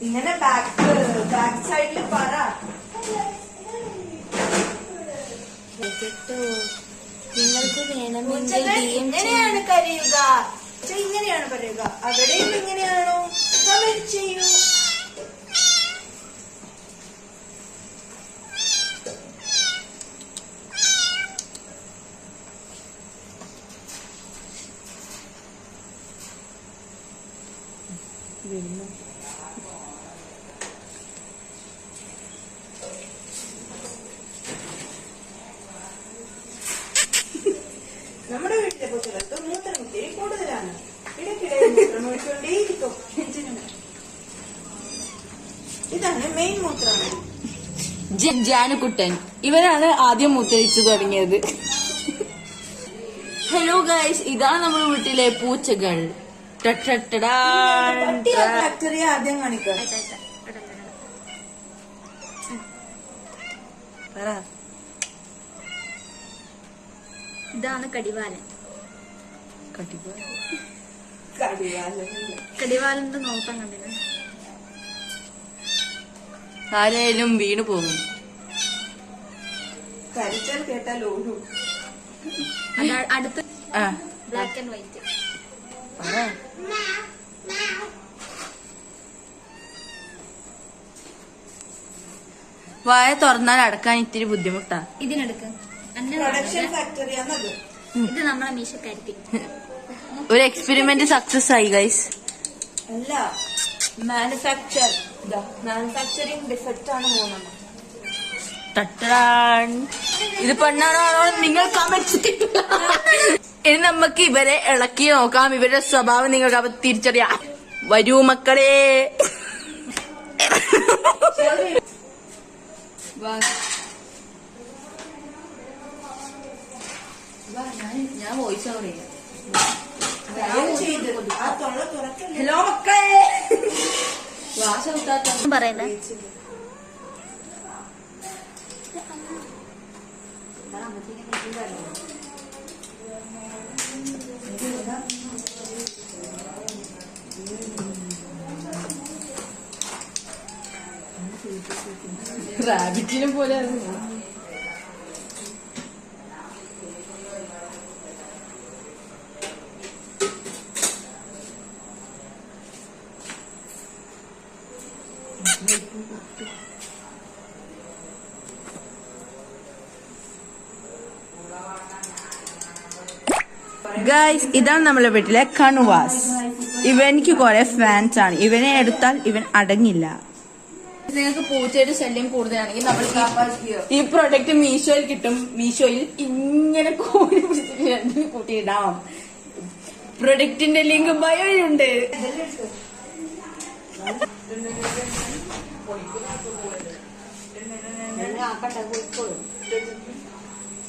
ഇങ്ങനെ ബാക്ക് സൈഡിൽ പറ. നിങ്ങൾക്ക് വേണമെങ്കിൽ എങ്ങനെയാണ് കരയുക? ഇങ്ങനെയാണ് പറയുക. അവിടെയും ഇങ്ങനെയാണോ? കമന്റ് ചെയ്യൂ. നമ്മുടെ വീട്ടിലെ കുട്ടികൾക്ക് മൂത്രം ഇത്തിരി കൂടുതലാണ്. ഇടയ്ക്കിടെ മൂത്രം ഒഴിച്ചുകൊണ്ടേയിരിക്കും. ഇതാണ് മെയിൻ മൂത്രമാണ്. ജാനുക്കുട്ടൻ ഇവരാണ് ആദ്യം മൂത്രയിച്ചു തുടങ്ങിയത്. ഹലോ ഗൈസ്, ഇതാണ് നമ്മുടെ വീട്ടിലെ പൂച്ചകൾ. ഫാക്ടറി ആദ്യം കാണിക്കാം. ഇതാണ് കടിവാലൻ. കടിവാലന്റെ നോട്ടം കണ്ടില്ല. ആരായാലും വീണു പോകും. കരച്ചാൽ കേട്ടാൽ ഓടും. അടുത്ത് ബ്ലാക്ക് ആൻഡ് വൈറ്റ്. വായ തുറന്നാൽ അടക്കാൻ ഇത്തിരി ബുദ്ധിമുട്ടാ. ഇതിനെടുക്ക. പ്രൊഡക്ഷൻ ഫാക്ടറിയാണത്. ഇത് നമ്മളെ മീശക്കാരി. ഒരു എക്സ്പെരിമെന്റ് സക്സസ് ആയി ഗൈസ്. അല്ല, മാനുഫാക്ചറിംഗ് ഡിഫക്റ്റ് ആണ് മൂന്നെണ്ണം. ഇത് പെണ്ണാണോ നിങ്ങൾ കമന്റ്. ഇനി നമുക്ക് ഇവരെ ഇളക്കി നോക്കാം. ഇവരുടെ സ്വഭാവം നിങ്ങൾക്ക് അവ തിരിച്ചറിയാം. വരൂ മക്കളെ. ഞാൻ വോയിസ് ഓവർ ചെയ്യാം. ഹലോ മക്കളെ. പറയുന്നത് റാബിറ്റിനെ പോലെ. ഗൈസ്, ഇതാണ് നമ്മളെ വീട്ടിലെ കണുവാസ്. ഇവനിക്ക് കുറെ ഫാൻസ് ആണ്. ഇവനെ എടുത്താൽ ഇവൻ അടങ്ങില്ല. നിങ്ങൾക്ക് പൂച്ചയുടെ ശല്യം കൂടുതലാണെങ്കിൽ നമ്മൾ ഈ പ്രൊഡക്റ്റ് മീഷോയിൽ കിട്ടും. മീഷോയിൽ ഇങ്ങനെ കോഴി പിടിച്ചിട്ട് കൂട്ടിയിടാം. പ്രൊഡക്റ്റിന്റെ ലിങ്ക് ബയോയിലുണ്ട്.